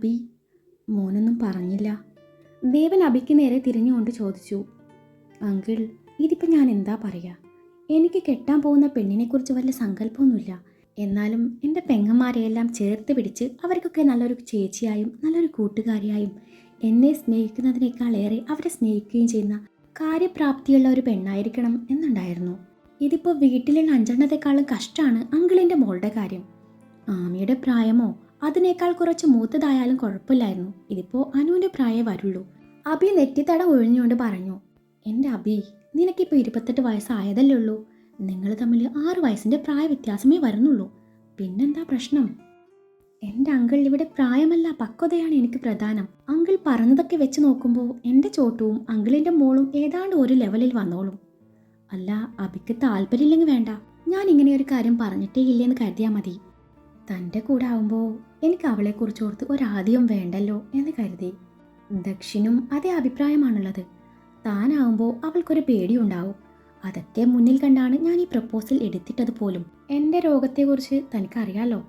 അബി? മോനൊന്നും പറഞ്ഞില്ല. ദേവൻ അബിക്ക് നേരെ തിരിഞ്ഞുകൊണ്ട് ചോദിച്ചു. അങ്കിൾ, ഇതിപ്പോൾ ഞാൻ എന്താ പറയുക? എനിക്ക് കെട്ടാൻ പോകുന്ന പെണ്ണിനെക്കുറിച്ച് വലിയ സങ്കല്പമൊന്നുമില്ല. എന്നാലും എൻ്റെ പെങ്ങന്മാരെയെല്ലാം ചേർത്ത് പിടിച്ച് അവർക്കൊക്കെ നല്ലൊരു ചേച്ചിയായും നല്ലൊരു കൂട്ടുകാരിയായും എന്നെ സ്നേഹിക്കുന്നതിനേക്കാളേറെ അവരെ സ്നേഹിക്കുകയും ചെയ്യുന്ന കാര്യപ്രാപ്തിയുള്ള ഒരു പെണ്ണായിരിക്കണം എന്നുണ്ടായിരുന്നു. ഇതിപ്പോൾ വീട്ടിലുള്ള അഞ്ചെണ്ണത്തെക്കാളും കഷ്ടമാണ് അങ്കിളിൻ്റെ മോളുടെ കാര്യം. ആമിയുടെ പ്രായമോ അതിനേക്കാൾ കുറച്ച് മൂത്തതായാലും കുഴപ്പമില്ലായിരുന്നു. ഇതിപ്പോൾ അനുവിൻ്റെ പ്രായമേ വരുള്ളൂ. അബി നെറ്റിത്തടം ഒഴിഞ്ഞുകൊണ്ട് പറഞ്ഞു. എൻ്റെ അബി, നിനക്കിപ്പോൾ 28 വയസ്സായതല്ലേ ഉള്ളൂ. നിങ്ങൾ തമ്മിൽ 6 വയസ്സിൻ്റെ പ്രായ വ്യത്യാസമേ വരുന്നുള്ളൂ. പിന്നെന്താ പ്രശ്നം? എൻ്റെ അങ്കിൾ, ഇവിടെ പ്രായമല്ല പക്വതയാണ് എനിക്ക് പ്രധാനം. അങ്കിൾ പറഞ്ഞതൊക്കെ വെച്ച് നോക്കുമ്പോൾ എൻ്റെ ചോട്ടുവും അങ്കിളിൻ്റെ മോളും ഏതാണ്ട് ഒരു ലെവലിൽ വന്നോളും. അല്ല, അബിക്ക് താല്പര്യമില്ലെങ്കിൽ വേണ്ട. ഞാൻ ഇങ്ങനെ ഒരു കാര്യം പറഞ്ഞിട്ടേ ഇല്ലെന്ന് കരുതിയാൽ മതി. തൻ്റെ കൂടെ ആവുമ്പോൾ എനിക്ക് അവളെക്കുറിച്ച് ഓർത്ത് ഒരാദ്യം വേണ്ടല്ലോ എന്ന് കരുതി. ദക്ഷിനും അതേ അഭിപ്രായമാണുള്ളത്. താനാവുമ്പോൾ അവൾക്കൊരു പേടിയുണ്ടാവും. അതൊക്കെ മുന്നിൽ കണ്ടാണ് ഞാൻ ഈ പ്രപ്പോസൽ എടുത്തിട്ടത് പോലും. എൻ്റെ രോഗത്തെക്കുറിച്ച് തനിക്കറിയാലോ.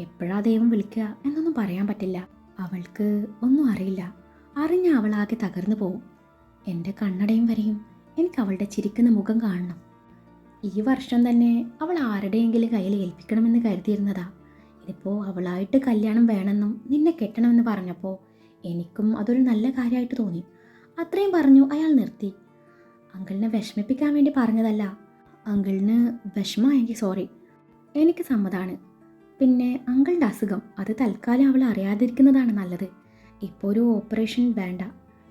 എപ്പോഴാ ദൈവം വിളിക്കുക എന്നൊന്നും പറയാൻ പറ്റില്ല. അവൾക്ക് ഒന്നും അറിയില്ല. അറിഞ്ഞ അവളാകെ തകർന്നു പോവും. എൻ്റെ കണ്ണടയും വരെയും എനിക്ക് അവളുടെ ചിരിക്കുന്ന മുഖം കാണണം. ഈ വർഷം തന്നെ അവൾ ആരുടെയെങ്കിലും കയ്യിൽ ഏൽപ്പിക്കണമെന്ന് കരുതിയിരുന്നതാ. ഇതിപ്പോൾ അവളായിട്ട് കല്യാണം വേണമെന്നും നിന്നെ കെട്ടണമെന്ന് പറഞ്ഞപ്പോൾ എനിക്കും അതൊരു നല്ല കാര്യമായിട്ട് തോന്നി. അത്രയും പറഞ്ഞു അയാൾ നിർത്തി. അങ്കിളിനെ വിഷമിപ്പിക്കാൻ വേണ്ടി പറഞ്ഞതല്ല. അങ്കിളിന് വിഷമമായെങ്കിൽ സോറി. എനിക്ക് സമ്മതമാണ്. പിന്നെ അങ്കിളുടെ അസുഖം അത് തൽക്കാലം അവൾ അറിയാതിരിക്കുന്നതാണ് നല്ലത്. ഇപ്പോൾ ഒരു ഓപ്പറേഷൻ വേണ്ട.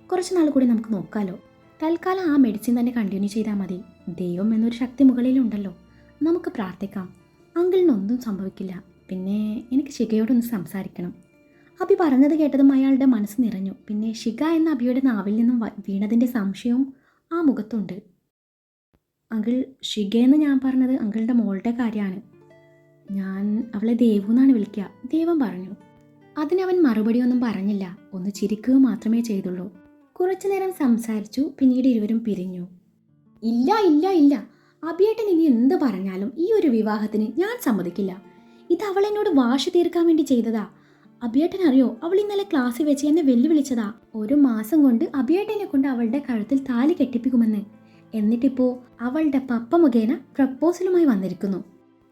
കുറച്ച് നാൾ കൂടി നമുക്ക് നോക്കാമല്ലോ. തൽക്കാലം ആ മെഡിസിൻ തന്നെ കണ്ടിന്യൂ ചെയ്താൽ മതി. ദൈവം എന്നൊരു ശക്തി മുകളിലുണ്ടല്ലോ. നമുക്ക് പ്രാർത്ഥിക്കാം. അങ്കിളിനൊന്നും സംഭവിക്കില്ല. പിന്നെ എനിക്ക് ശിഖയോടൊന്ന് സംസാരിക്കണം. അബി പറഞ്ഞത് കേട്ടതും അയാളുടെ മനസ്സ് നിറഞ്ഞു. പിന്നെ ശിഖ എന്ന അബിയുടെ നാവിൽ നിന്നും വീണതിൻ്റെ സംശയവും ആ മുഖത്തുണ്ട്. അങ്കിൾ, ശിഖയെന്ന് ഞാൻ പറഞ്ഞത് അങ്കിളുടെ മോളുടെ കാര്യമാണ്. ഞാൻ അവളെ ദേവു എന്നാണ് വിളിക്കുക. ദേവൻ പറഞ്ഞു. അതിനവൻ മറുപടിയൊന്നും പറഞ്ഞില്ല. ഒന്ന് ചിരിക്കുക മാത്രമേ ചെയ്തുള്ളൂ. കുറച്ചു നേരം സംസാരിച്ചു. പിന്നീട് ഇരുവരും പിരിഞ്ഞു. ഇല്ല ഇല്ല ഇല്ല, അബിയേട്ടൻ ഇനി എന്ത് പറഞ്ഞാലും ഈ ഒരു വിവാഹത്തിന് ഞാൻ സമ്മതിക്കില്ല. ഇത് അവളെന്നോട് വാശി തീർക്കാൻ വേണ്ടി ചെയ്തതാ. അബിയേട്ടൻ അറിയോ, അവൾ ഇന്നലെ ക്ലാസ്സിൽ വെച്ച് എന്നെ വെല്ലുവിളിച്ചതാ. 1 മാസം കൊണ്ട് അബിയേട്ടനെ കൊണ്ട് അവളുടെ കഴുത്തിൽ താലി കെട്ടിപ്പിക്കുമെന്ന്. എന്നിട്ടിപ്പോൾ അവളുടെ പപ്പ മുഖേന പ്രപ്പോസലുമായി വന്നിരിക്കുന്നു.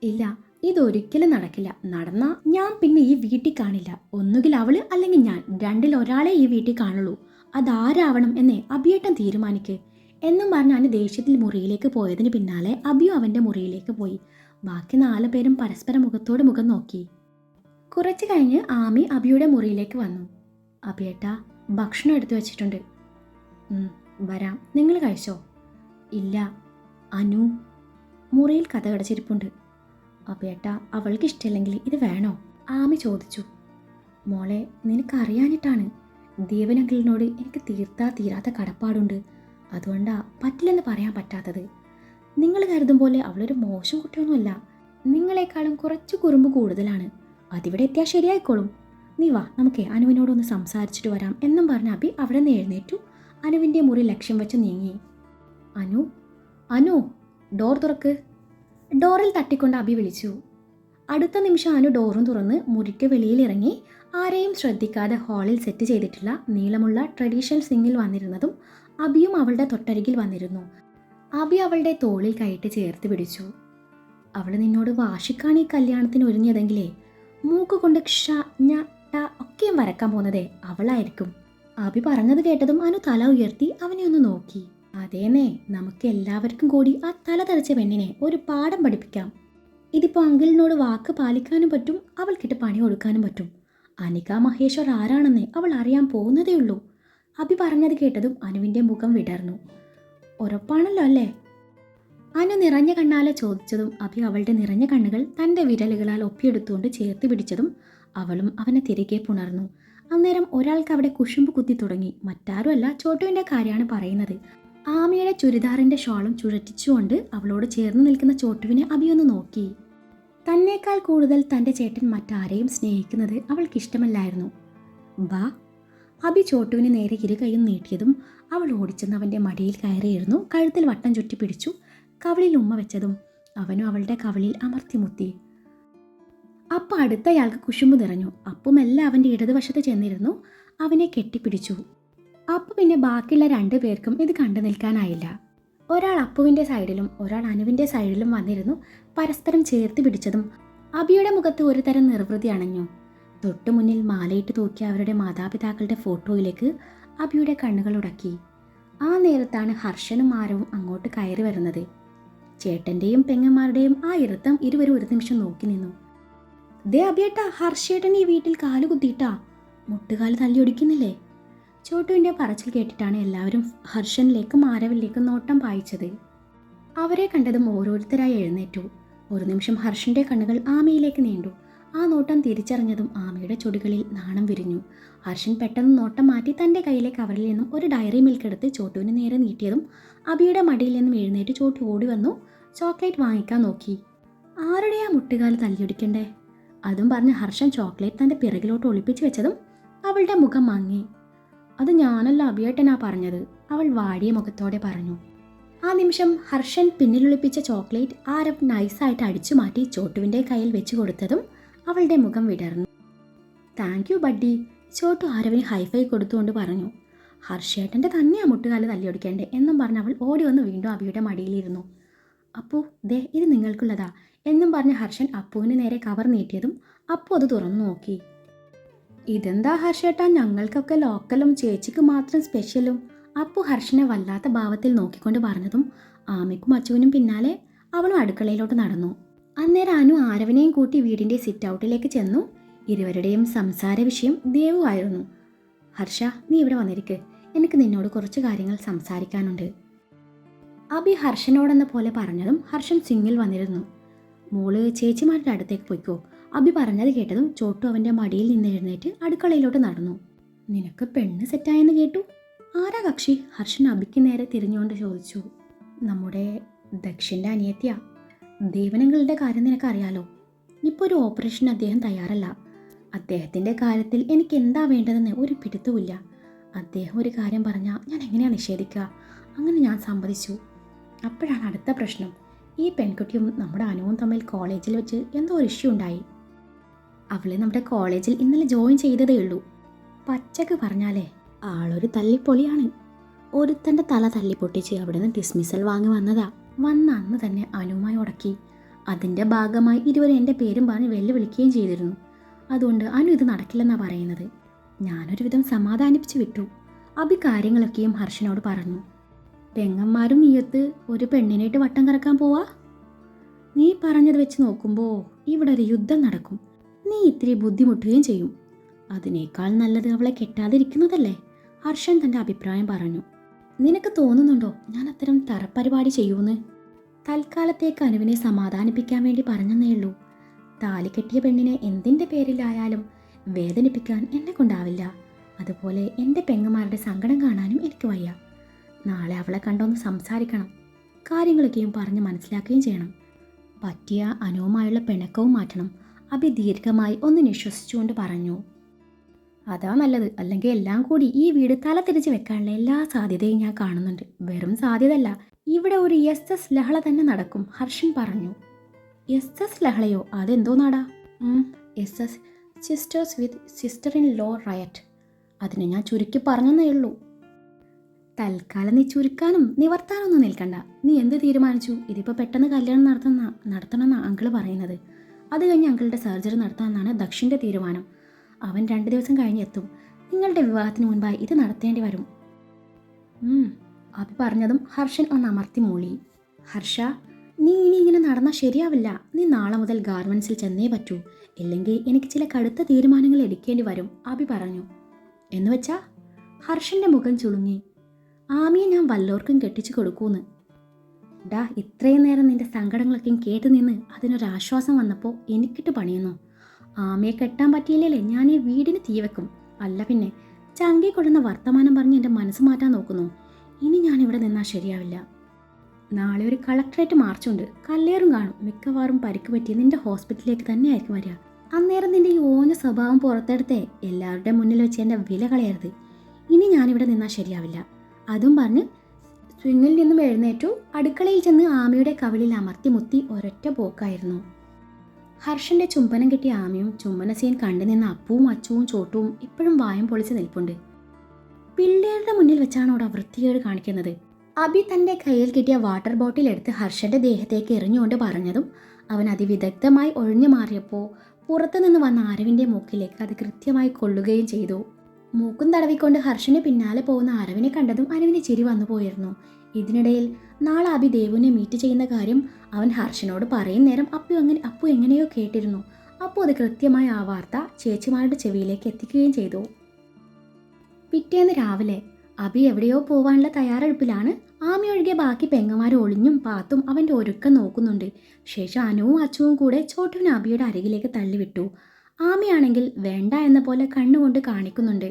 ഇല്ല, ഇതൊരിക്കലും നടക്കില്ല. നടന്നാ ഞാൻ പിന്നെ ഈ വീട്ടിൽ കാണില്ല. ഒന്നുകിൽ അവള് അല്ലെങ്കിൽ ഞാൻ, രണ്ടിൽ ഒരാളെ ഈ വീട്ടിൽ കാണുള്ളൂ. അതാരാവണം എന്നേ അബിയേട്ടൻ തീരുമാനിക്ക് എന്നും പറഞ്ഞ് അവന് ദേഷ്യത്തിൽ മുറിയിലേക്ക് പോയതിന് പിന്നാലെ അബിയും അവൻ്റെ മുറിയിലേക്ക് പോയി. ബാക്കി 4 പേരും പരസ്പരം മുഖത്തോട് മുഖം നോക്കി. കുറച്ച് കഴിഞ്ഞ് ആമി അബിയുടെ മുറിയിലേക്ക് വന്നു. അബിയേട്ടാ, ഭക്ഷണം എടുത്തു വെച്ചിട്ടുണ്ട്. വരാം, നിങ്ങൾ കഴിച്ചോ? ഇല്ല. അനു മുറിയിൽ കഥ കടച്ചിരിപ്പുണ്ട്. അബിയേട്ടാ, അവൾക്ക് ഇഷ്ടമില്ലെങ്കിൽ ഇത് വേണോ? ആമി ചോദിച്ചു. മോളെ, നിനക്കറിയാനിട്ടാണ്. ദേവനങ്കിളിനോട് എനിക്ക് തീരാത്ത കടപ്പാടുണ്ട്. അതുകൊണ്ടാ പറ്റില്ലെന്ന് പറയാൻ പറ്റാത്തത്. നിങ്ങൾ കരുതും പോലെ അവളൊരു മോശം കുട്ടിയൊന്നുമല്ല. നിങ്ങളെക്കാളും കുറച്ച് കുറുമ്പ് കൂടുതലാണ്. അതിവിടെ എത്തിയാൽ ശരിയായിക്കോളും. നീ വാ, നമുക്ക് അനുവിനോടൊന്ന് സംസാരിച്ചിട്ട് വരാം എന്നും പറഞ്ഞ അബി അവിടെ നിന്ന് എഴുന്നേറ്റു. അനുവിൻ്റെ മുറി ലക്ഷ്യം വെച്ച് നീങ്ങി. അനു, അനു, ഡോർ തുറക്ക്. ഡോറിൽ തട്ടിക്കൊണ്ട് അബി വിളിച്ചു. അടുത്ത നിമിഷം അനു ഡോറും തുറന്ന് മുറിക്ക് വെളിയിൽ ഇറങ്ങി. ആരെയും ശ്രദ്ധിക്കാതെ ഹാളിൽ സെറ്റ് ചെയ്തിട്ടുള്ള നീളമുള്ള ട്രഡീഷണൽ സിങ്ങിൽ വന്നിരുന്നതും അബിയും അവളുടെ തൊട്ടരികിൽ വന്നിരുന്നു. അബി അവളുടെ തോളിൽ കൈയിട്ട് ചേർത്ത് പിടിച്ചു. അവൾ നിന്നോട് വാശിക്കാണ് ഈ കല്യാണത്തിന് ഒരുങ്ങിയതെങ്കിലേ മൂക്ക് കൊണ്ട് ക്ഷ ഞ ട ഒക്കെയും വരക്കാൻ പോകുന്നതേ അവളായിരിക്കും. അബി പറഞ്ഞത് കേട്ടതും അനു തല ഉയർത്തി അവനെ ഒന്ന് നോക്കി. അതേന്നേ, നമുക്ക് എല്ലാവർക്കും കൂടി ആ തല തെറിച്ച പെണ്ണിനെ ഒരു പാഠം പഠിപ്പിക്കാം. ഇതിപ്പോൾ അങ്കിളിനോട് വാക്ക് പാലിക്കാനും പറ്റും, അവൾക്കിട്ട് പണി കൊടുക്കാനും പറ്റും. അനിക മഹേശ്വർ ആരാണെന്ന് അവൾ അറിയാൻ പോകുന്നതേ ഉള്ളൂ. അബി പറഞ്ഞത് കേട്ടതും അനുവിൻ്റെ മുഖം വിടർന്നു. ഉറപ്പാണല്ലോ അല്ലേ? അനു നിറഞ്ഞ കണ്ണാലെ ചോദിച്ചതും അബി അവളുടെ നിറഞ്ഞ കണ്ണുകൾ തൻ്റെ വിരലുകളാൽ ഒപ്പിയെടുത്തുകൊണ്ട് ചേർത്ത് പിടിച്ചതും അവളും അവനെ തിരികെ പുണർന്നു. അന്നേരം ഒരാൾക്ക് അവിടെ കുശുമ്പ് കുത്തി തുടങ്ങി. മറ്റാരുമല്ല, ചോട്ടുവിൻ്റെ കാര്യമാണ് പറയുന്നത്. ആമിയുടെ ചുരിദാറിൻ്റെ ഷോളും ചുഴറ്റിച്ചുകൊണ്ട് അവളോട് ചേർന്ന് നിൽക്കുന്ന ചോട്ടുവിനെ അബി ഒന്ന് നോക്കി. തന്നേക്കാൾ കൂടുതൽ തൻ്റെ ചേട്ടൻ മറ്റാരെയും സ്നേഹിക്കുന്നത് അവൾക്കിഷ്ടമല്ലായിരുന്നു. ബാ. അബി ചോട്ടുവിന് നേരെ ഇരുകൈയും നീട്ടിയതും അവൾ ഓടിച്ചെന്ന് അവൻ്റെ മടിയിൽ കയറിയിരുന്നു. കഴുത്തിൽ വട്ടം ചുറ്റി പിടിച്ചു. കവിളിൽ ഉമ്മ വെച്ചതും അവനും അവളുടെ കവിളിൽ അമർത്തിമുത്തി. അപ്പം അടുത്തയാൾക്ക് കുശുമ്പ് നിറഞ്ഞു. അപ്പുമെല്ലാം അവൻ്റെ ഇടതുവശത്ത് ചെന്നിരുന്നു അവനെ കെട്ടിപ്പിടിച്ചു. അപ്പു പിന്നെ ബാക്കിയുള്ള 2 പേർക്കും ഇത് കണ്ടു നിൽക്കാനായില്ല. ഒരാൾ അപ്പുവിൻ്റെ സൈഡിലും ഒരാൾ അനുവിൻ്റെ സൈഡിലും വന്നിരുന്നു പരസ്പരം ചേർത്ത് പിടിച്ചതും അബിയുടെ മുഖത്ത് ഒരു തരം നിർവൃതി അണഞ്ഞു. തൊട്ടു മുന്നിൽ മാലയിട്ട് തൂക്കിയ അവരുടെ മാതാപിതാക്കളുടെ ഫോട്ടോയിലേക്ക് അബിയുടെ കണ്ണുകൾ ഉടക്കി. ആ നേരത്താണ് ഹർഷനും ആരവും അങ്ങോട്ട് കയറി വരുന്നത്. ചേട്ടൻ്റെയും പെങ്ങന്മാരുടെയും ആ ഇരുത്തം ഇരുവരും ഒരു നിമിഷം നോക്കി നിന്നു. ദേ അബിയേട്ടാ, ഹർഷേട്ടൻ ഈ വീട്ടിൽ കാലുകുത്തിയിട്ടാ, മുട്ടുകാല് തല്ലിയൊടിക്കുന്നില്ലേ? ചോട്ടുവിൻ്റെ പറച്ചിൽ കേട്ടിട്ടാണ് എല്ലാവരും ഹർഷനിലേക്കും ആരവിലേക്കും നോട്ടം പായിച്ചത്. അവരെ കണ്ടതും ഓരോരുത്തരായി എഴുന്നേറ്റു. ഒരു നിമിഷം ഹർഷന്റെ കണ്ണുകൾ ആമയിലേക്ക് നീണ്ടു. ആ നോട്ടം തിരിച്ചറിഞ്ഞതും ആമയുടെ ചുടികളിൽ നാണം വിരിഞ്ഞു. ഹർഷൻ പെട്ടെന്ന് നോട്ടം മാറ്റി തൻ്റെ കയ്യിലെ കവറിൽ നിന്നും ഒരു ഡയറി മിൽക്ക് എടുത്ത് ചോട്ടുവിന് നേരെ നീട്ടിയതും അബിയുടെ മടിയിൽ നിന്നും എഴുന്നേറ്റ് ചോട്ടു ഓടി വന്നു ചോക്ലേറ്റ് വാങ്ങിക്കാൻ നോക്കി. ആരുടെയാ മുട്ടുകാല് തല്ലിയൊടിക്കണ്ടേ? അതും പറഞ്ഞ് ഹർഷൻ ചോക്ലേറ്റ് തൻ്റെ പിറകിലോട്ട് ഒളിപ്പിച്ചു വെച്ചതും അവളുടെ മുഖം മങ്ങി. അത് ഞാനല്ല അബിയേട്ടനാ പറഞ്ഞത്, അവൾ വാടിയ മുഖത്തോടെ പറഞ്ഞു. ആ നിമിഷം ഹർഷൻ പിന്നിലൊളിപ്പിച്ച ചോക്ലേറ്റ് ആരവ് നൈസായിട്ട് അടിച്ചു മാറ്റി ചോട്ടുവിൻ്റെ കയ്യിൽ വെച്ചു കൊടുത്തതും അവളുടെ മുഖം വിടർന്നു. താങ്ക് യു ബഡ്ഡി, ചോട്ടു ആരവിന് ഹൈഫൈ കൊടുത്തുകൊണ്ട് പറഞ്ഞു. ഹർഷേട്ടൻ്റെ തന്നെയാ മുട്ടുകാല് തല്ലിയൊടിക്കേണ്ടേ എന്നും പറഞ്ഞ് അവൾ ഓടി വന്ന് വീണ്ടും അബിയുടെ മടിയിലിരുന്നു. അപ്പു, ദേ ഇത് നിങ്ങൾക്കുള്ളതാ എന്നും പറഞ്ഞ് ഹർഷൻ അപ്പുവിന് നേരെ കവർ നീട്ടിയതും അപ്പു അത് തുറന്നു നോക്കി. ഇതെന്താ ഹർഷേട്ടാ, ഞങ്ങൾക്കൊക്കെ ലോക്കലും ചേച്ചിക്ക് മാത്രം സ്പെഷ്യലും? അപ്പു ഹർഷനെ വല്ലാത്ത ഭാവത്തിൽ നോക്കിക്കൊണ്ട് പറഞ്ഞതും ആമയ്ക്കും അച്ചുവിനും പിന്നാലെ അവളും അടുക്കളയിലോട്ട് നടന്നു. അന്നേരം അനു ആരവിനെയും കൂട്ടി വീടിൻ്റെ സിറ്റ് ഔട്ടിലേക്ക് ചെന്നു. ഇരുവരുടെയും സംസാര വിഷയം ദേവു ആയിരുന്നു. ഹർഷ, നീ ഇവിടെ വന്നിരിക്ക്, എനിക്ക് നിന്നോട് കുറച്ച് കാര്യങ്ങൾ സംസാരിക്കാനുണ്ട്. അബി ഹർഷനോടെന്ന പോലെ പറഞ്ഞതും ഹർഷൻ സിങ്ങിൽ വന്നിരുന്നു. മോള് ചേച്ചിമാരുടെ അടുത്തേക്ക് പോയിക്കോ. അബി പറഞ്ഞത് കേട്ടതും ചോട്ടു അവൻ്റെ മടിയിൽ നിന്ന് എഴുന്നേറ്റ് അടുക്കളയിലോട്ട് നടന്നു. നിനക്ക് പെണ്ണ് സെറ്റായെന്ന് കേട്ടു, ആരാ കക്ഷി? ഹർഷൻ അബിക്ക് നേരെ തിരിഞ്ഞുകൊണ്ട് ചോദിച്ചു. നമ്മുടെ ദക്ഷിൻ്റെ അനിയത്തിയാ. ദേവനങ്ങളുടെ കാര്യം നിനക്കറിയാലോ. ഇപ്പോൾ ഒരു ഓപ്പറേഷൻ അദ്ദേഹം തയ്യാറല്ല. അദ്ദേഹത്തിൻ്റെ കാര്യത്തിൽ എനിക്ക് എന്താ വേണ്ടതെന്ന് ഒരു പിടുത്തവുമില്ല. അദ്ദേഹം ഒരു കാര്യം പറഞ്ഞാൽ ഞാൻ എങ്ങനെയാണ് നിഷേധിക്കുക? അങ്ങനെ ഞാൻ സമ്മതിച്ചു. അപ്പോഴാണ് അടുത്ത പ്രശ്നം. ഈ പെൺകുട്ടിയും നമ്മുടെ അനുവും തമ്മിൽ കോളേജിൽ വെച്ച് എന്തോ ഒരു ഇഷ്യൂ ഉണ്ടായി. അവളെ നമ്മുടെ കോളേജിൽ ഇന്നലെ ജോയിൻ ചെയ്തതേ ഉള്ളൂ. പച്ചക്ക് പറഞ്ഞാലേ ആളൊരു തല്ലിപ്പൊളിയാണ്. ഒരുത്തൻ്റെ തല തല്ലിപ്പൊട്ടിച്ച് അവിടെ നിന്ന് ഡിസ്മിസൽ വാങ്ങി വന്നതാ. വന്ന അന്ന് തന്നെ അനുവുമായി ഉടക്കി. അതിൻ്റെ ഭാഗമായി ഇരുവരും എൻ്റെ പേരും പറഞ്ഞ് വെല്ലുവിളിക്കുകയും ചെയ്തിരുന്നു. അതുകൊണ്ട് അനു ഇത് നടക്കില്ലെന്നാണ് പറയുന്നത്. ഞാനൊരു വിധം സമാധാനിപ്പിച്ച് വിട്ടു. അബി കാര്യങ്ങളൊക്കെയും ഹർഷനോട് പറഞ്ഞു. പെങ്ങന്മാരും നീയത്ത് ഒരു പെണ്ണിനായിട്ട് വട്ടം കറക്കാൻ പോവാ? നീ പറഞ്ഞത് വെച്ച് നോക്കുമ്പോൾ ഇവിടെ ഒരു യുദ്ധം നടക്കും. നീ ഇത്തിരി ബുദ്ധിമുട്ടുകയും ചെയ്യും. അതിനേക്കാൾ നല്ലത് അവളെ കെട്ടാതിരിക്കുന്നതല്ലേ? ഹർഷൻ തൻ്റെ അഭിപ്രായം പറഞ്ഞു. നിനക്ക് തോന്നുന്നുണ്ടോ ഞാൻ അത്തരം തറപ്പരിപാടി ചെയ്യൂന്ന്? തൽക്കാലത്തേക്ക് അനുവിനെ സമാധാനിപ്പിക്കാൻ വേണ്ടി പറഞ്ഞെന്നേ ഉള്ളൂ. താലി കെട്ടിയ പെണ്ണിനെ എന്തിൻ്റെ പേരിലായാലും വേദനിപ്പിക്കാൻ എന്നെ കൊണ്ടാവില്ല. അതുപോലെ എൻ്റെ പെങ്ങന്മാരുടെ സങ്കടം കാണാനും എനിക്ക് വയ്യ. നാളെ അവളെ കണ്ടൊന്ന് സംസാരിക്കണം. കാര്യങ്ങളൊക്കെയും പറഞ്ഞ് മനസ്സിലാക്കുകയും ചെയ്യണം. പറ്റിയ അനുവുമായുള്ള പിണക്കവും മാറ്റണം. അബി ദീർഘമായി ഒന്ന് നിശ്വസിച്ചുകൊണ്ട് പറഞ്ഞു. അതാ നല്ലത്. അല്ലെങ്കിൽ എല്ലാം കൂടി ഈ വീട് തല തിരിച്ച് വെക്കാനുള്ള എല്ലാ സാധ്യതയും ഞാൻ കാണുന്നുണ്ട്. വെറും സാധ്യതയല്ല, ഇവിടെ ഒരു SS ലഹള തന്നെ നടക്കും, ഹർഷൻ പറഞ്ഞു. SS ലഹളയോ? അതെന്തോ നാടാ? SS sisters with sister in law riot. അതിനെ ഞാൻ ചുരുക്കി പറഞ്ഞെന്നേ ഉള്ളൂ. തൽക്കാലം നീ ചുരുക്കാനും നിവർത്താനൊന്നും നിൽക്കണ്ട. നീ എന്ത് തീരുമാനിച്ചു? ഇതിപ്പോൾ പെട്ടെന്ന് കല്യാണം നടത്തണമെന്നാണ് അങ്കിള് പറയുന്നത്. അത് കഴിഞ്ഞ് അങ്കിളുടെ സർജറി നടത്താമെന്നാണ് ദക്ഷിൻ്റെ തീരുമാനം. അവൻ 2 ദിവസം കഴിഞ്ഞ് എത്തും. നിങ്ങളുടെ വിവാഹത്തിന് മുൻപായി ഇത് നടത്തേണ്ടി വരും. അബി പറഞ്ഞതും ഹർഷൻ ഒന്ന് അമർത്തി മൂളി. ഹർഷ, നീ ഇനി ഇങ്ങനെ നടന്നാൽ ശരിയാവില്ല. നീ നാളെ മുതൽ ഗാർമെൻസിൽ ചെന്നേ പറ്റൂ. ഇല്ലെങ്കിൽ എനിക്ക് ചില കടുത്ത തീരുമാനങ്ങൾ എടുക്കേണ്ടി വരും, അബി പറഞ്ഞു. എന്നുവെച്ചാ? ഹർഷൻ്റെ മുഖം ചുളുങ്ങി. ആമിയെ ഞാൻ വല്ലോർക്കും കെട്ടിച്ചു കൊടുക്കൂന്ന്. ഡാ, ഇത്രയും നേരം നിന്റെ സങ്കടങ്ങളൊക്കെയും കേട്ട് നിന്ന് അതിനൊരാശ്വാസം വന്നപ്പോൾ എനിക്കിട്ട് പണിയുന്നു. ആമയെ കെട്ടാൻ പറ്റിയില്ലേ ഞാൻ ഈ വീടിന് തീ വെക്കും. അല്ല പിന്നെ ചങ്കി കൊള്ളുന്ന വർത്തമാനം പറഞ്ഞ് എൻ്റെ മനസ്സ് മാറ്റാൻ നോക്കുന്നു. ഇനി ഞാനിവിടെ നിന്നാൽ ശരിയാവില്ല. നാളെ ഒരു കളക്ടറേറ്റ് മാർച്ചുണ്ട്. കല്ലേറും കാണും. മിക്കവാറും പരിക്ക് പറ്റി നിന്റെ ഹോസ്പിറ്റലിലേക്ക് തന്നെ ആയിരിക്കും വരിക. അന്നേരം നിന്റെ ഈ ഓഞ്ഞ സ്വഭാവം പുറത്തെടുത്തേ എല്ലാവരുടെ മുന്നിൽ വെച്ച് എൻ്റെ വില കളയരുത്. ഇനി ഞാനിവിടെ നിന്നാൽ ശരിയാവില്ല. അതും പറഞ്ഞ് സ്വിങ്ങിൽ നിന്നും എഴുന്നേറ്റു അടുക്കളയിൽ ചെന്ന് ആമയുടെ കവിളിൽ അമർത്തി മുത്തി ഒരൊറ്റ പോക്കായിരുന്നു. ഹർഷന്റെ ചുംബനം കിട്ടിയ ആമയും ചുംബന സീൻ കണ്ടു നിന്ന അപ്പുവും അച്ചുവും ചോട്ടുവും ഇപ്പോഴും വായും പൊളിച്ച് നിൽപ്പുണ്ട്. പിള്ളേരുടെ മുന്നിൽ വെച്ചാണ് അവിടെ വൃത്തികേട് കാണിക്കുന്നത്. അബി തൻ്റെ കയ്യിൽ കിട്ടിയ വാട്ടർ ബോട്ടിൽ എടുത്ത് ഹർഷന്റെ ദേഹത്തേക്ക് എറിഞ്ഞുകൊണ്ട് പറഞ്ഞതും അവൻ അതിവിദഗ്ധമായി ഒഴിഞ്ഞു മാറിയപ്പോൾ പുറത്തുനിന്ന് വന്ന ആരവിൻ്റെ മൂക്കിലേക്ക് അത് കൃത്യമായി കൊള്ളുകയും ചെയ്തു. മൂക്കും തടവിക്കൊണ്ട് ഹർഷന് പിന്നാലെ പോകുന്ന ആരവിനെ കണ്ടതും അരവിന് ചിരി വന്നു പോയിരുന്നു. ഇതിനിടയിൽ നാളെ അബി ദേവുവിനെ മീറ്റ് ചെയ്യുന്ന കാര്യം അവൻ ഹർഷനോട് പറയും നേരം അപ്പു എങ്ങനെയോ കേട്ടിരുന്നു. അപ്പോൾ അത് കൃത്യമായി ആ വാർത്ത ചേച്ചിമാരുടെ ചെവിയിലേക്ക് എത്തിക്കുകയും ചെയ്തു. പിറ്റേന്ന് രാവിലെ അബി എവിടെയോ പോവാനുള്ള തയ്യാറെടുപ്പിലാണ്. ആമയൊഴികെ ബാക്കി പെങ്ങന്മാർ ഒളിഞ്ഞും പാത്തും അവൻ്റെ ഒരുക്കം നോക്കുന്നുണ്ട്. ശേഷം അനുവും അച്ചുവും കൂടെ ചോട്ടുവിനെ അബിയുടെ അരികിലേക്ക് തള്ളിവിട്ടു. ആമയാണെങ്കിൽ വേണ്ട എന്ന പോലെ കണ്ണുകൊണ്ട് കാണിക്കുന്നുണ്ട്.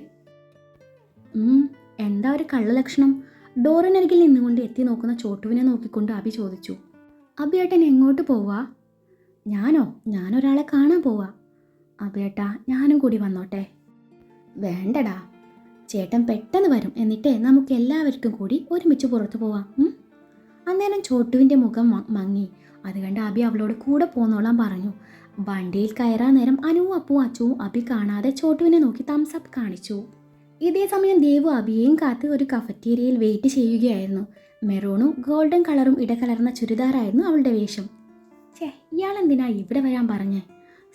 എന്താ ഒരു കള്ളലക്ഷണം? ഡോറിനരികിൽ നിന്നുകൊണ്ട് എത്തി നോക്കുന്ന ചോട്ടുവിനെ നോക്കിക്കൊണ്ട് അബി ചോദിച്ചു. അബിയേട്ടൻ എങ്ങോട്ട് പോവാ? ഞാനൊരാളെ കാണാൻ പോവാ. അബിയേട്ടാ, ഞാനും കൂടി വന്നോട്ടെ? വേണ്ടടാ, ചേട്ടൻ പെട്ടെന്ന് വരും. എന്നിട്ടേ നമുക്ക് എല്ലാവർക്കും കൂടി ഒരുമിച്ച് പുറത്തു പോവാം. അന്നേരം ചോട്ടുവിൻ്റെ മുഖം മങ്ങി. അത് കണ്ട് അബി അവളോട് കൂടെ പോന്നോളാൻ പറഞ്ഞു. വണ്ടിയിൽ കയറാൻ നേരം അനുവും അപ്പുവും അച്ചുവും അബി കാണാതെ ചോട്ടുവിനെ നോക്കി തംസ് അപ്പ് കാണിച്ചു. ഇതേ സമയം ദേവു അബിയെയും കാത്ത് ഒരു കഫറ്റീരിയയിൽ വെയിറ്റ് ചെയ്യുകയായിരുന്നു. മെറൂണും ഗോൾഡൻ കളറും ഇടകലർന്ന ചുരിദാറായിരുന്നു അവളുടെ വേഷം. ഇയാളെന്തിനാ ഇവിടെ വരാൻ പറഞ്ഞേ?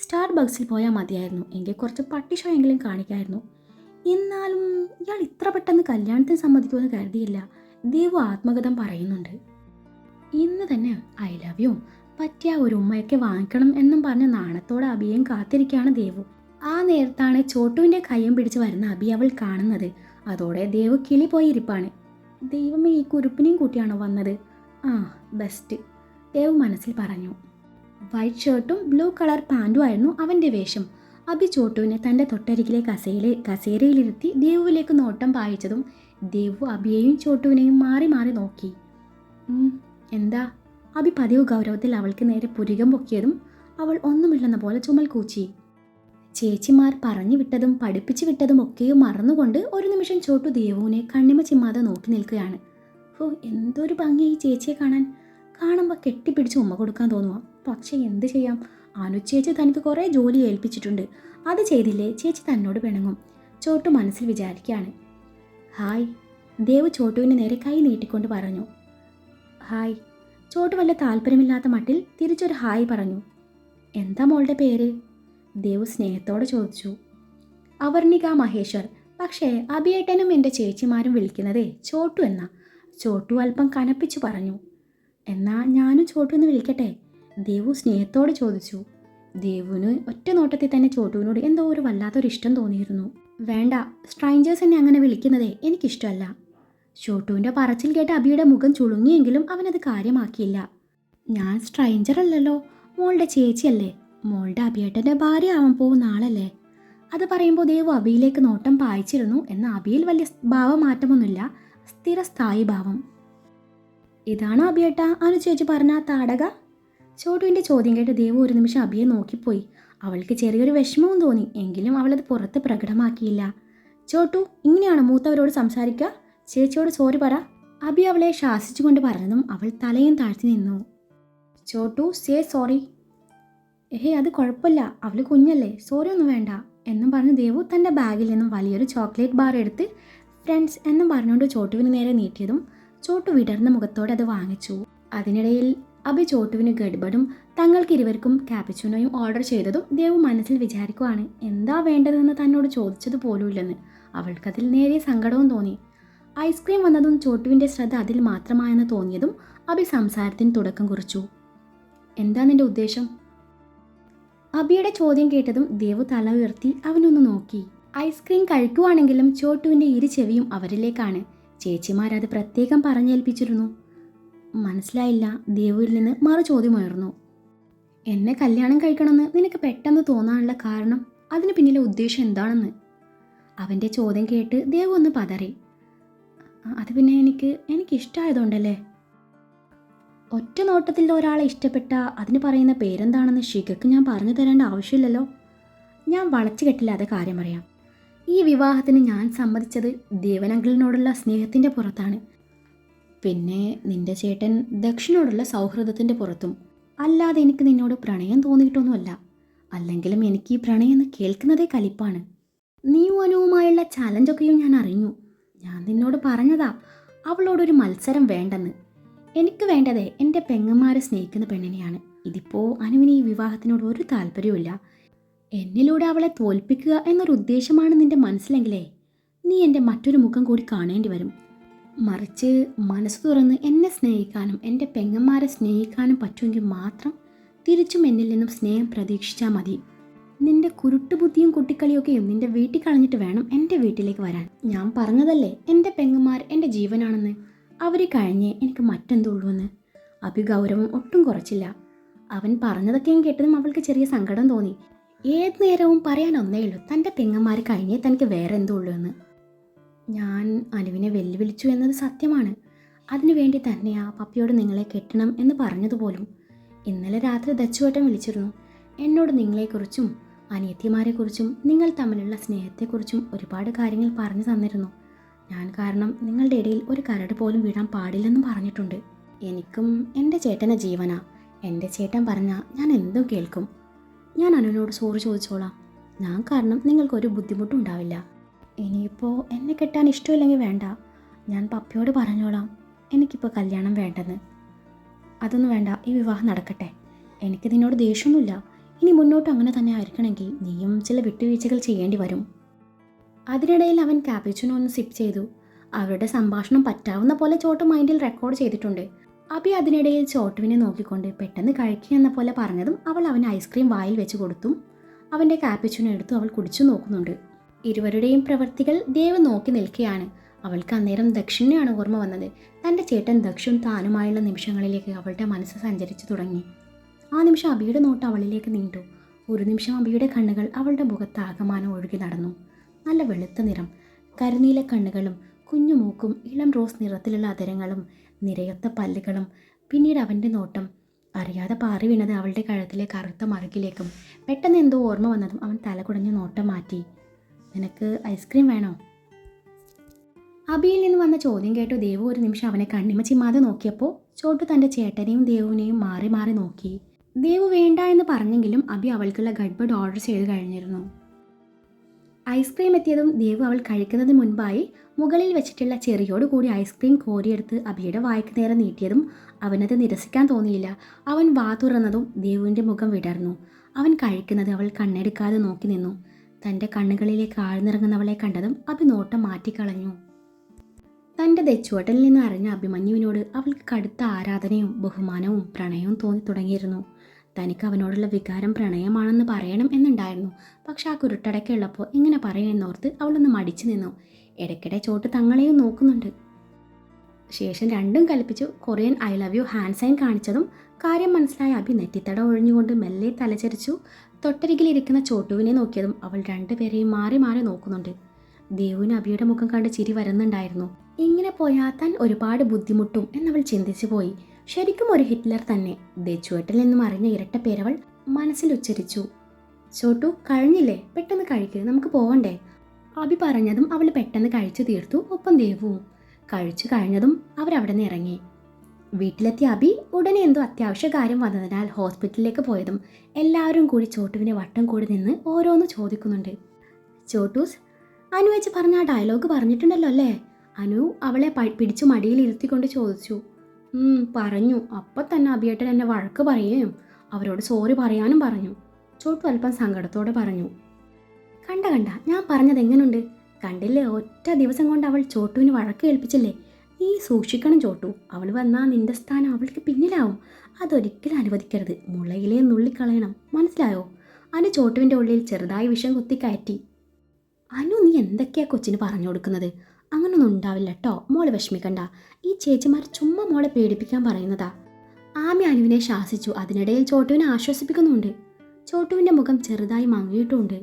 സ്റ്റാർ ബക്സിൽ പോയാൽ മതിയായിരുന്നു. എങ്കിൽ കുറച്ച് പട്ടി ഷോ എങ്കിലും കാണിക്കായിരുന്നു. എന്നാലും ഇയാൾ ഇത്ര പെട്ടെന്ന് കല്യാണത്തിന് സമ്മതിക്കുമെന്ന് കരുതിയില്ല. ദേവു ആത്മകഥം പറയുന്നുണ്ട്. ഇന്ന് തന്നെ ഐ ലവ് യു, പറ്റിയ ഒരു ഉമ്മയൊക്കെ വാങ്ങിക്കണം എന്നും പറഞ്ഞ് നാണത്തോടെ അബിയെയും കാത്തിരിക്കുകയാണ് ദേവു. ആ നേരത്താണ് ചോട്ടുവിൻ്റെ കയ്യും പിടിച്ച് വരുന്ന അബി അവൾ കാണുന്നത്. അതോടെ ദേവു കിളി പോയി ഇരിപ്പാണ്. ദൈവമേ, ഈ കുരുപ്പിനെയും കൂട്ടിയാണോ വന്നത്? ബെസ്റ്റ്, ദേവു മനസ്സിൽ പറഞ്ഞു. വൈറ്റ് ഷർട്ടും ബ്ലൂ കളർ പാൻറ്റും ആയിരുന്നു അവൻ്റെ വേഷം. അബി ചോട്ടുവിനെ തൻ്റെ തൊട്ടരികിലെ കസേരയിലിരുത്തി ദേവുവിലേക്ക് നോട്ടം പായിച്ചതും ദേവു അബിയെയും ചോട്ടുവിനെയും മാറി മാറി നോക്കി. എന്താ? അബി പതിവ് ഗൗരവത്തിൽ അവൾക്ക് നേരെ പുരികം പൊക്കിയതും അവൾ ഒന്നുമില്ലെന്ന പോലെ ചുമൽ കൂച്ചി. ചേച്ചിമാർ പറഞ്ഞു വിട്ടതും പഠിപ്പിച്ചു വിട്ടതും ഒക്കെയും മറന്നുകൊണ്ട് ഒരു നിമിഷം ചോട്ടു ദേവുവിനെ കണ്ണിമ ചിമ്മാതെ നോക്കി നിൽക്കുകയാണ്. എന്തൊരു ഭംഗിയായി ചേച്ചിയെ കാണുമ്പോൾ കെട്ടിപ്പിടിച്ച് ഉമ്മ കൊടുക്കാൻ തോന്നുക. പക്ഷെ എന്ത് ചെയ്യാം, അനുചേച്ചി തനിക്ക് കുറേ ജോലി ഏൽപ്പിച്ചിട്ടുണ്ട്. അത് ചെയ്തില്ലേ ചേച്ചി തന്നോട് പിണങ്ങും. ചോട്ടു മനസ്സിൽ വിചാരിക്കുകയാണ്. ഹായ്, ദേവ് ചോട്ടുവിന് നേരെ കൈ നീട്ടിക്കൊണ്ട് പറഞ്ഞു. ഹായ്. ചോട്ടു വല്ല താല്പര്യമില്ലാത്ത മട്ടിൽ തിരിച്ചൊരു ഹായ് പറഞ്ഞു. എന്താ മോളുടെ പേര്? ദേവ് സ്നേഹത്തോടെ ചോദിച്ചു. അവർണിക മഹേശ്വർ. പക്ഷേ അഭിയേട്ടനും എൻ്റെ ചേച്ചിമാരും വിളിക്കുന്നതേ ചോട്ടു എന്നാ. ചോട്ടു അല്പം കനപ്പിച്ചു പറഞ്ഞു. എന്നാ ഞാനും ചോട്ടു എന്ന് വിളിക്കട്ടെ? ദേവു സ്നേഹത്തോടെ ചോദിച്ചു. ദേവുവിന് ഒറ്റ നോട്ടത്തിൽ തന്നെ ചോട്ടുവിനോട് എന്തോ ഒരു വല്ലാത്തൊരു ഇഷ്ടം തോന്നിയിരുന്നു. വേണ്ട, സ്ട്രേഞ്ചേഴ്സ് എന്നെ അങ്ങനെ വിളിക്കുന്നതേ എനിക്കിഷ്ടമല്ല. ചോട്ടുവിൻ്റെ പറച്ചിൽ കേട്ട് അബിയുടെ മുഖം ചുളുങ്ങിയെങ്കിലും അവനത് കാര്യമാക്കിയില്ല. ഞാൻ സ്ട്രേഞ്ചർ അല്ലല്ലോ, മോളുടെ ചേച്ചിയല്ലേ. മോളുടെ അബിയേട്ടൻ്റെ ഭാര്യ ആവാൻ പോകുന്ന ആളല്ലേ. അത് പറയുമ്പോൾ ദേവു അബിയിലേക്ക് നോട്ടം പായിച്ചിരുന്നു. എന്നാൽ അബിയിൽ വലിയ ഭാവമാറ്റമൊന്നുമില്ല, സ്ഥിരസ്ഥായി ഭാവം. ഇതാണോ അബിയേട്ട അനുചേച്ചി പറഞ്ഞ താടക? ചോട്ടുവിൻ്റെ ചോദ്യം കേട്ട് ദേവു ഒരു നിമിഷം അബിയെ നോക്കിപ്പോയി. അവൾക്ക് ചെറിയൊരു വിഷമവും തോന്നി. എങ്കിലും അവളത് പുറത്ത് പ്രകടമാക്കിയില്ല. ചോട്ടു, ഇങ്ങനെയാണോ മൂത്തവരോട് സംസാരിക്കുക? ചേച്ചിയോട് സോറി പറ. അബി അവളെ ശാസിച്ചുകൊണ്ട് പറഞ്ഞതും അവൾ തലയും താഴ്ത്തി നിന്നു. Chottu, say sorry. അത് കുഴപ്പമില്ല, അവൾ കുഞ്ഞല്ലേ, സോറി ഒന്നും വേണ്ട എന്നും പറഞ്ഞ് ദേവു തൻ്റെ ബാഗിൽ നിന്നും വലിയൊരു ചോക്ലേറ്റ് ബാർ എടുത്ത് ഫ്രണ്ട്സ് എന്നും പറഞ്ഞുകൊണ്ട് ചോട്ടുവിന് നേരെ നീട്ടിയതും ചോട്ടു വിടർന്ന മുഖത്തോടെ അത് വാങ്ങിച്ചു. അതിനിടയിൽ അബി ചോട്ടുവിന് ഗഡ്ബഡും തങ്ങൾക്ക് ഇരുവർക്കും കാപ്പുച്ചിനോയും ഓർഡർ ചെയ്തതും ദേവു മനസ്സിൽ വിചാരിക്കുവാണ്. എന്താ വേണ്ടതെന്ന് തന്നോട് ചോദിച്ചത് പോലുമില്ലെന്ന്. അവൾക്കതിൽ നേരെ സങ്കടവും തോന്നി. ഐസ്ക്രീം വന്നതും ചോട്ടുവിൻ്റെ ശ്രദ്ധ അതിൽ മാത്രമായെന്ന് തോന്നിയതും അബി സംസാരത്തിന് തുടക്കം കുറിച്ചു. എന്താ നിന്റെ ഉദ്ദേശം? അബിയുടെ ചോദ്യം കേട്ടതും ദേവു തല ഉയർത്തി അവനൊന്ന് നോക്കി. ഐസ്ക്രീം കഴിക്കുവാണെങ്കിലും ചോട്ടുവിൻ്റെ ഇരു ചെവിയും അവരിലേക്കാണ്. ചേച്ചിമാരത് പ്രത്യേകം പറഞ്ഞേൽപ്പിച്ചിരുന്നു. മനസ്സിലായില്ല. ദേവുവിൽ നിന്ന് മറു ചോദ്യമുയർന്നു. എന്നെ കല്യാണം കഴിക്കണമെന്ന് നിനക്ക് പെട്ടെന്ന് തോന്നാനുള്ള കാരണം, അതിന് പിന്നിലെ ഉദ്ദേശം എന്താണെന്ന്. അവൻ്റെ ചോദ്യം കേട്ട് ദേവു ഒന്ന് പതറി. അത് പിന്നെ എനിക്കിഷ്ടമായതുകൊണ്ടല്ലേ. ഒറ്റ നോട്ടത്തിൽ ഒരാളെ ഇഷ്ടപ്പെട്ട അതിന് പറയുന്ന പേരെന്താണെന്ന് ശിഖക്ക് ഞാൻ പറഞ്ഞു തരേണ്ട ആവശ്യമില്ലല്ലോ. ഞാൻ വളച്ചു കെട്ടില്ലാതെ കാര്യം അറിയാം. ഈ വിവാഹത്തിന് ഞാൻ സമ്മതിച്ചത് ദേവനങ്കിളിനോടുള്ള സ്നേഹത്തിൻ്റെ പുറത്താണ്. പിന്നെ നിന്റെ ചേട്ടൻ ദക്ഷിണോടുള്ള സൗഹൃദത്തിൻ്റെ പുറത്തും. അല്ലാതെ എനിക്ക് നിന്നോട് പ്രണയം തോന്നിയിട്ടൊന്നുമല്ല. അല്ലെങ്കിലും എനിക്ക് ഈ പ്രണയം എന്ന് കേൾക്കുന്നതേ കലിപ്പാണ്. നീയും അനുവുമായുള്ള ചലഞ്ചൊക്കെയും ഞാൻ അറിഞ്ഞു. ഞാൻ നിന്നോട് പറഞ്ഞതാ അവളോടൊരു മത്സരം വേണ്ടെന്ന്. എനിക്ക് വേണ്ടതേ എൻ്റെ പെങ്ങന്മാരെ സ്നേഹിക്കുന്ന പെണ്ണിനെയാണ്. ഇതിപ്പോൾ അനുവിന് ഈ വിവാഹത്തിനോട് ഒരു താല്പര്യവുമില്ല. എന്നിലൂടെ അവളെ തോൽപ്പിക്കുക എന്നൊരു ഉദ്ദേശമാണ് നിന്റെ മനസ്സിലെങ്കിലേ നീ എൻ്റെ മറ്റൊരു മുഖം കൂടി കാണേണ്ടി വരും. മറിച്ച് മനസ്സ് തുറന്ന് എന്നെ സ്നേഹിക്കാനും എൻ്റെ പെങ്ങന്മാരെ സ്നേഹിക്കാനും പറ്റുമെങ്കിൽ മാത്രം തിരിച്ചും എന്നിൽ നിന്നും സ്നേഹം പ്രതീക്ഷിച്ചാൽ മതി. നിന്റെ കുരുട്ടുബുദ്ധിയും കുട്ടിക്കളിയൊക്കെയും നിന്റെ വീട്ടിൽ കളഞ്ഞിട്ട് വേണം എൻ്റെ വീട്ടിലേക്ക് വരാൻ. ഞാൻ പറഞ്ഞതല്ലേ എൻ്റെ പെങ്ങന്മാർ എൻ്റെ ജീവനാണെന്ന്. അവർ കഴിഞ്ഞേ എനിക്ക് മറ്റെന്തുള്ളൂ എന്ന്. അഭിഗൗരവം ഒട്ടും കുറച്ചില്ല. അവൻ പറഞ്ഞതൊക്കെയും കേട്ടതും അവൾക്ക് ചെറിയ സങ്കടം തോന്നി. ഏത് നേരവും പറയാൻ ഒന്നേ ഉള്ളൂ, തൻ്റെ പെങ്ങന്മാർ കഴിഞ്ഞേ തനിക്ക് വേറെ എന്തോ ഉള്ളൂ എന്ന്. ഞാൻ അനുവിനെ വെല്ലുവിളിച്ചു എന്നത് സത്യമാണ്. അതിനുവേണ്ടി തന്നെയാ പപ്പിയോട് നിങ്ങളെ കെട്ടണം എന്ന് പറഞ്ഞതുപോലും. ഇന്നലെ രാത്രി ദച്ചുവേട്ടൻ വിളിച്ചിരുന്നു. എന്നോട് നിങ്ങളെക്കുറിച്ചും അനിയത്തിമാരെക്കുറിച്ചും നിങ്ങൾ തമ്മിലുള്ള സ്നേഹത്തെക്കുറിച്ചും ഒരുപാട് കാര്യങ്ങൾ പറഞ്ഞു തന്നിരുന്നു. ഞാൻ കാരണം നിങ്ങളുടെ ഇടയിൽ ഒരു കരട് പോലും വീഴാൻ പാടില്ലെന്നും പറഞ്ഞിട്ടുണ്ട്. എനിക്കും എൻ്റെ ചേട്ടനെ ജീവനാ. എൻ്റെ ചേട്ടൻ പറഞ്ഞാൽ ഞാൻ എന്തും കേൾക്കും. ഞാൻ അനുവിനോട് സോറി ചോദിച്ചോളാം. ഞാൻ കാരണം നിങ്ങൾക്കൊരു ബുദ്ധിമുട്ടും ഉണ്ടാവില്ല. ഇനിയിപ്പോൾ എന്നെ കെട്ടാൻ ഇഷ്ടമില്ലെങ്കിൽ വേണ്ട. ഞാൻ പപ്പയോട് പറഞ്ഞോളാം എനിക്കിപ്പോൾ കല്യാണം വേണ്ടെന്ന്. അതൊന്നും വേണ്ട, ഈ വിവാഹം നടക്കട്ടെ. എനിക്ക് നിന്നോട് ദേഷ്യമൊന്നുമില്ല. ഇനി മുന്നോട്ട് അങ്ങനെ തന്നെ ആയിരിക്കണമെങ്കിൽ നീയും ചില വിട്ടുവീഴ്ചകൾ ചെയ്യേണ്ടി വരും. അതിനിടയിൽ അവൻ ക്യാപിച്ചിനോ ഒന്ന് സിപ്പ് ചെയ്തു. അവരുടെ സംഭാഷണം പറ്റാവുന്ന പോലെ ചോട്ടു മൈൻഡിൽ റെക്കോർഡ് ചെയ്തിട്ടുണ്ട്. അബി അതിനിടയിൽ ചോട്ടുവിനെ നോക്കിക്കൊണ്ട് പെട്ടെന്ന് കഴിക്കുക എന്ന പോലെ പറഞ്ഞതും അവൾ അവന് ഐസ്ക്രീം വായിൽ വെച്ച് കൊടുത്തും അവൻ്റെ ക്യാപിച്ചിനോ എടുത്തു അവൾ കുടിച്ചു നോക്കുന്നുണ്ട്. ഇരുവരുടെയും പ്രവൃത്തികൾ ദേവ് നോക്കി നിൽക്കുകയാണ്. അവൾക്ക് അന്നേരം ദക്ഷിണയാണ് ഓർമ്മ വന്നത്. തൻ്റെ ചേട്ടൻ ദക്ഷും താനുമായുള്ള നിമിഷങ്ങളിലേക്ക് അവളുടെ മനസ്സ് സഞ്ചരിച്ചു തുടങ്ങി. ആ നിമിഷം അബിയുടെ നോട്ട് അവളിലേക്ക് നീണ്ടു. ഒരു നിമിഷം അബിയുടെ കണ്ണുകൾ അവളുടെ മുഖത്ത് ആകമാനം ഒഴുകി നടന്നു. നല്ല വെളുത്ത നിറം, കരിനീല കണ്ണുകളും കുഞ്ഞു മൂക്കും ഇളം റോസ് നിറത്തിലുള്ള അതരങ്ങളും നിരയൊത്ത പല്ലുകളും. പിന്നീട് അവൻ്റെ നോട്ടം അറിയാതെ പാറി വീണത് അവളുടെ കഴുത്തിലെ കറുത്ത മറുകിലേക്കും. പെട്ടെന്ന് എന്തോ ഓർമ്മ വന്നതും അവൻ തലകുടഞ്ഞ് നോട്ടം മാറ്റി. നിനക്ക് ഐസ്ക്രീം വേണോ? അബിയിൽ നിന്ന് വന്ന ചോദ്യം കേട്ടു ദേവു ഒരു നിമിഷം അവനെ കണ്ണിമ ചിമ്മാതെ നോക്കിയപ്പോൾ ചോട്ടു തൻ്റെ ചേട്ടനെയും ദേവുവിനെയും മാറി മാറി നോക്കി. ദേവു വേണ്ട എന്ന് പറഞ്ഞെങ്കിലും അബി അവൾക്കുള്ള ഗഡ്ബഡ് ഓർഡർ ചെയ്ത് കഴിഞ്ഞിരുന്നു. ഐസ്ക്രീം എത്തിയതും ദേവു അവൾ കഴിക്കുന്നതിന് മുൻപായി മുകളിൽ വെച്ചിട്ടുള്ള ചെറിയോട് കൂടി ഐസ്ക്രീം കോരിയെടുത്ത് അബിയുടെ വായ്ക്ക് നേരെ നീട്ടിയതും അവനത് നിരസിക്കാൻ തോന്നിയില്ല. അവൻ വാ തുറന്നതും ദേവുവിൻ്റെ മുഖം വിടർന്നു. അവൻ കഴിക്കുന്നത് അവൾ കണ്ണെടുക്കാതെ നോക്കി നിന്നു. തൻ്റെ കണ്ണുകളിലേക്ക് ആഴ്ന്നിറങ്ങുന്നവളെ കണ്ടതും അബി നോട്ടം മാറ്റിക്കളഞ്ഞു. തൻ്റെ ദച്ചുവട്ടലിൽ നിന്ന് അറിഞ്ഞ അഭിമന്യുവിനോട് അവൾക്ക് കടുത്ത ആരാധനയും ബഹുമാനവും പ്രണയവും തോന്നി തുടങ്ങിയിരുന്നു. തനിക്ക് അവനോടുള്ള വികാരം പ്രണയമാണെന്ന് പറയണം എന്നുണ്ടായിരുന്നു. പക്ഷെ ആ കുരുട്ടടക്കുള്ളപ്പോൾ എങ്ങനെ പറയുമെന്നോർത്ത് അവളൊന്ന് മടിച്ചു നിന്നു. ഇടയ്ക്കിടെ ചോട്ട് തങ്ങളെയും നോക്കുന്നുണ്ട്. ശേഷം രണ്ടും കൽപ്പിച്ചു Korean I love you hand sign കാണിച്ചതും കാര്യം മനസ്സിലായ അബി നെറ്റിത്തട ഒഴിഞ്ഞുകൊണ്ട് മെല്ലെ തലചരിച്ചു. തൊട്ടരികിലിരിക്കുന്ന ചോട്ടുവിനെ നോക്കിയതും അവൾ രണ്ടുപേരെയും മാറി മാറി നോക്കുന്നുണ്ട്. ദേവുവിന് അബിയുടെ മുഖം കണ്ട് ചിരി വരുന്നുണ്ടായിരുന്നു. ഇങ്ങനെ പോയാൽ താൻ ഒരുപാട് ബുദ്ധിമുട്ടും എന്നവൾ ചിന്തിച്ചു പോയി. ശരിക്കും ഒരു ഹിറ്റ്ലർ തന്നെ. ദച്ചുവട്ടിൽ നിന്നും അറിഞ്ഞ ഇരട്ട പേരവൾ മനസ്സിൽ ഉച്ചരിച്ചു. ചോട്ടു കഴിഞ്ഞില്ലേ, പെട്ടെന്ന് കഴിക്ക്, നമുക്ക് പോവണ്ടേ? അബി പറഞ്ഞതും അവൾ പെട്ടെന്ന് കഴിച്ചു തീർത്തു. ഒപ്പം ദേവുവും കഴിച്ചു കഴിഞ്ഞതും അവരവിടെ നിന്ന് ഇറങ്ങി. വീട്ടിലെത്തിയ അബി ഉടനെ എന്തോ അത്യാവശ്യ കാര്യം വന്നതിനാൽ ഹോസ്പിറ്റലിലേക്ക് പോയതും എല്ലാവരും കൂടി ചോട്ടുവിനെ വട്ടം കൂടി നിന്ന് ഓരോന്ന് ചോദിക്കുന്നുണ്ട്. ചോട്ടൂസ്, അനു വെച്ച് പറഞ്ഞ ആ ഡയലോഗ് പറഞ്ഞിട്ടുണ്ടല്ലോ അല്ലേ? അനു അവളെ പിടിച്ചു മടിയിൽ ഇരുത്തിക്കൊണ്ട് ചോദിച്ചു. പറഞ്ഞു. അപ്പം തന്നെ അബിയേട്ടൻ എന്നെ വഴക്ക് പറയുകയും അവരോട് സോറി പറയാനും പറഞ്ഞു. ചോട്ടു അല്പം സങ്കടത്തോടെ പറഞ്ഞു. കണ്ട ഞാൻ പറഞ്ഞത് എങ്ങനെയുണ്ട്? കണ്ടില്ലേ, ഒറ്റ ദിവസം കൊണ്ട് അവൾ ചോട്ടുവിന് വഴക്ക് കേൾപ്പിച്ചില്ലേ? നീ സൂക്ഷിക്കണം ചോട്ടു. അവൾ വന്നാൽ നിന്റെ സ്ഥാനം അവൾക്ക് പിന്നിലാവും. അതൊരിക്കലും അനുവദിക്കരുത്. മുളയിലെ നുള്ളിക്കളയണം, മനസ്സിലായോ? അനു ചോട്ടുവിൻ്റെ ഉള്ളിൽ ചെറുതായി വിഷം കുത്തിക്കയറ്റി. അനു, നീ എന്തൊക്കെയാ കൊച്ചിന് പറഞ്ഞു കൊടുക്കുന്നത്? അങ്ങനൊന്നും ഉണ്ടാവില്ല കേട്ടോ. മോളെ വിഷമിക്കണ്ട. ഈ ചേച്ചിമാർ ചുമ്മാ മോളെ പേടിപ്പിക്കാൻ പറയുന്നതാ. ആമി അനുവിനെ ശാസിച്ചു. അതിനിടയിൽ ചോട്ടുവിനെ ആശ്വസിപ്പിക്കുന്നുണ്ട്. ചോട്ടുവിൻ്റെ മുഖം ചെറുതായി മങ്ങിയിട്ടുമുണ്ട്.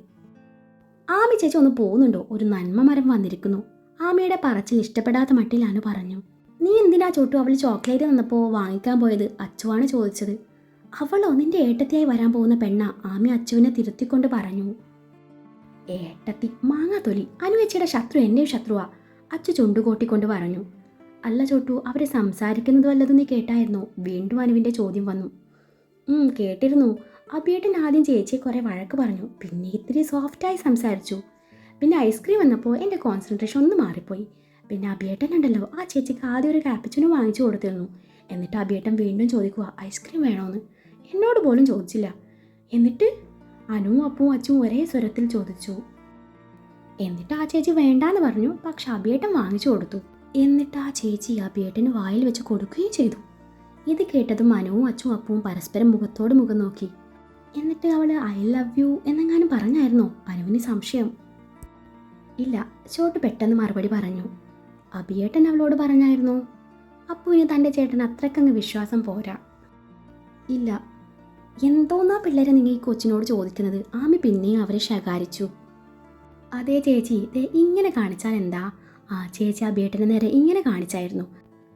ആമി ചേച്ചി ഒന്ന് പോകുന്നുണ്ടോ? ഒരു നന്മ മരം വന്നിരിക്കുന്നു. ആമിയുടെ പറച്ചിൽ ഇഷ്ടപ്പെടാത്ത മട്ടിൽ അനു പറഞ്ഞു. നീ എന്തിനാ ചോട്ടു അവൾ ചോക്ലേറ്റ് തന്നപ്പോൾ വാങ്ങിക്കാൻ പോയത്? അച്ചുവാണ് ചോദിച്ചത്. അവളോ? നിന്റെ ഏട്ടത്തിയായി വരാൻ പോകുന്ന പെണ്ണ. ആമി അച്ചുവിനെ തിരുത്തിക്കൊണ്ട് പറഞ്ഞു. ഏട്ടത്തി മാങ്ങാത്തൊലി. അനുവേച്ചിയുടെ ശത്രു എൻ്റെയും ശത്രുവാ, അച്ചു ചുണ്ടുകൂട്ടിക്കൊണ്ട് പറഞ്ഞു. അല്ല ചോട്ടു, അവരെ സംസാരിക്കുന്നത് വല്ലതും നീ കേട്ടായിരുന്നോ? വീണ്ടും അനുവിൻ്റെ ചോദ്യം വന്നു. കേട്ടിരുന്നു. അബിയേട്ടൻ ആദ്യം ചേച്ചിയെ കുറേ വഴക്ക് പറഞ്ഞു, പിന്നെ ഇത്തിരി സോഫ്റ്റായി സംസാരിച്ചു. പിന്നെ ഐസ്ക്രീം വന്നപ്പോൾ എൻ്റെ കോൺസെൻട്രേഷൻ ഒന്ന് മാറിപ്പോയി. പിന്നെ അബിയേട്ടൻ ഉണ്ടല്ലോ, ആ ചേച്ചിക്ക് ആദ്യം ഒരു കാപ്പച്ചിനോ വാങ്ങിച്ചു കൊടുത്തിരുന്നു. എന്നിട്ട് അബിയേട്ടൻ വീണ്ടും ചോദിക്കുക ഐസ്ക്രീം വേണോന്ന്. എന്നോട് പോലും ചോദിച്ചില്ല. എന്നിട്ട് അനുവും അപ്പവും അച്ചും ഒരേ സ്വരത്തിൽ ചോദിച്ചു. എന്നിട്ട് ആ ചേച്ചി വേണ്ടാന്ന് പറഞ്ഞു. പക്ഷെ അബിയേട്ടൻ വാങ്ങിച്ചു കൊടുത്തു. എന്നിട്ട് ആ ചേച്ചി അബിയേട്ടന് വായിൽ വെച്ച് കൊടുക്കുകയും ചെയ്തു. ഇത് കേട്ടതും അനുവും അച്ചും അപ്പവും പരസ്പരം മുഖത്തോട് മുഖം നോക്കി. എന്നിട്ട് അവൾ ഐ ലവ് യു എന്നെങ്ങാനും പറഞ്ഞായിരുന്നോ? അനുവിന് സംശയം. ഇല്ല, ചോട്ട് പെട്ടെന്ന് മറുപടി പറഞ്ഞു. അബിയേട്ടൻ അവളോട് പറഞ്ഞായിരുന്നോ? അപ്പുവിന് തൻ്റെ ചേട്ടൻ അത്രക്കങ്ങ് വിശ്വാസം പോരാ. ഇല്ല. എന്തോന്നാ പിള്ളേരെ നിങ്ങൾ ഈ കൊച്ചിനോട് ചോദിക്കുന്നത്? ആമി പിന്നെയും അവരെ ശകാരിച്ചു. അതേ ചേച്ചി, ഇങ്ങനെ കാണിച്ചാൽ എന്താ? ആ ചേച്ചി അബിയേട്ടന് നേരെ ഇങ്ങനെ കാണിച്ചായിരുന്നു.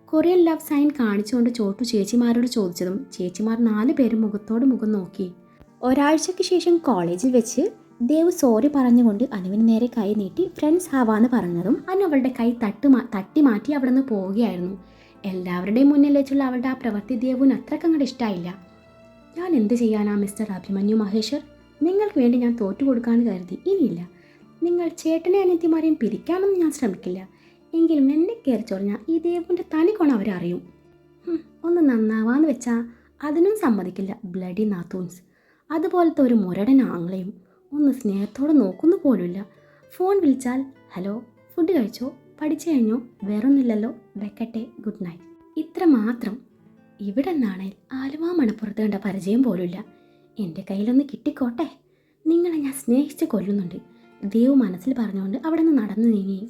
കൊറിയൻ ലവ് സൈൻ കാണിച്ചുകൊണ്ട് ചോട്ടു ചേച്ചിമാരോട് ചോദിച്ചതും ചേച്ചിമാർ 4 പേരും മുഖത്തോട് മുഖം നോക്കി. ഒരാഴ്ചയ്ക്ക് ശേഷം കോളേജിൽ വെച്ച് ദേവ് സോറി പറഞ്ഞുകൊണ്ട് അനുവിന് നേരെ കൈ നീട്ടി ഫ്രണ്ട്സ് ആവാന്ന് പറഞ്ഞതും അനു അവളുടെ കൈ തട്ടി മാറ്റി അവിടെ നിന്ന് പോവുകയായിരുന്നു. എല്ലാവരുടെയും മുന്നിൽ വെച്ചുള്ള അവളുടെ ആ പ്രവൃത്തി ദേവുവിന് അത്രക്കങ്ങോട്ട് ഇഷ്ടമായില്ല. ഞാൻ എന്ത് ചെയ്യാനാ മിസ്റ്റർ അഭിമന്യു മഹേശ്വർ? നിങ്ങൾക്ക് വേണ്ടി ഞാൻ തോറ്റു കൊടുക്കാമെന്ന് കരുതി. ഇനിയില്ല, നിങ്ങൾ ചേട്ടനെ അനിയത്തിമാരെയും പിരിക്കാനൊന്നും ഞാൻ ശ്രമിക്കില്ല. എങ്കിലും എന്നെ കയറി ചൊറിഞ്ഞാൽ ഈ ദേവുവിൻ്റെ തനിക്കോണം അവരറിയും. ഒന്ന് നന്നാവാന്ന് വെച്ചാൽ അതിനും സമ്മതിക്കില്ല. ബ്ലഡി നാത്തൂൻസ്. അതുപോലത്തെ ഒരു മുരടൻ ആങ്ങളെയും ഒന്ന് സ്നേഹത്തോടെ നോക്കുന്നു പോലുമില്ല. ഫോൺ വിളിച്ചാൽ ഹലോ, ഫുഡ് കഴിച്ചോ, പഠിച്ചു കഴിഞ്ഞോ, വേറൊന്നുമില്ലല്ലോ, വെക്കട്ടെ, ഗുഡ് നൈറ്റ്, ഇത്ര മാത്രം. ഇവിടെ നിന്നാണേൽ ആലുവ മണപ്പുറത്ത് കണ്ട പരിചയം പോലുമില്ല. എൻ്റെ കയ്യിലൊന്ന് കിട്ടിക്കോട്ടെ, നിങ്ങളെ ഞാൻ സ്നേഹിച്ച് കൊല്ലുന്നുണ്ട്, ദേവ് മനസ്സിൽ പറഞ്ഞുകൊണ്ട് അവിടെ നിന്ന് നടന്നു നീങ്ങി.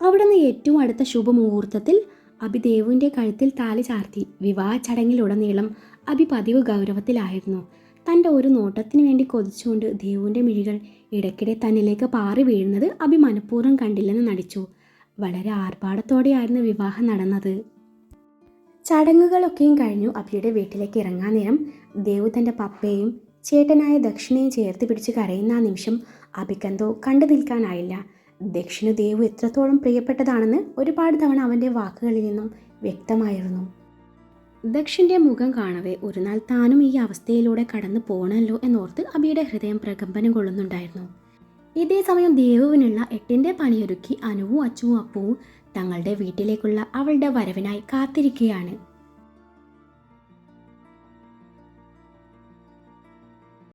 അവിടെ നിന്ന് ഏറ്റവും അടുത്ത ശുഭമുഹൂർത്തത്തിൽ അബി ദേവുവിൻ്റെ കഴുത്തിൽ താലി ചാർത്തി. വിവാഹ ചടങ്ങിലുടനീളം അബി പതിവ് ഗൗരവത്തിലായിരുന്നു. തൻ്റെ ഒരു നോട്ടത്തിന് വേണ്ടി കൊതിച്ചുകൊണ്ട് ദേവുവിൻ്റെ മിഴികൾ ഇടയ്ക്കിടെ തന്നിലേക്ക് പാറി വീഴുന്നത് അബി മനഃപൂർവ്വം കണ്ടില്ലെന്ന് നടിച്ചു. വളരെ ആർഭാടത്തോടെയായിരുന്നു വിവാഹം നടന്നത്. ചടങ്ങുകളൊക്കെയും കഴിഞ്ഞു അബിയുടെ വീട്ടിലേക്ക് ഇറങ്ങാൻ നേരം ദേവു തൻ്റെ പപ്പയെയും ചേട്ടനായ ദക്ഷിണയും ചേർത്ത് പിടിച്ച് കരയുന്ന ആ നിമിഷം അബിക്കെന്തോ കണ്ടു നിൽക്കാനായില്ല. ദക്ഷിണ ദേവു എത്രത്തോളം പ്രിയപ്പെട്ടതാണെന്ന് ഒരുപാട് തവണ അവൻ്റെ വാക്കുകളിൽ നിന്നും വ്യക്തമായിരുന്നു. ദക്ഷിൻ്റെ മുഖം കാണവേ ഒരു നാൾ താനും ഈ അവസ്ഥയിലൂടെ കടന്നു പോകണമല്ലോ എന്നോർത്ത് അബിയുടെ ഹൃദയം പ്രകമ്പനം കൊള്ളുന്നുണ്ടായിരുന്നു. ഇതേ സമയം ദേവുവിനുള്ള 8ന്റെ പണിയൊരുക്കി അനുവും അച്ചുവും അപ്പവും തങ്ങളുടെ വീട്ടിലേക്കുള്ള അവളുടെ വരവിനായി കാത്തിരിക്കുകയാണ്.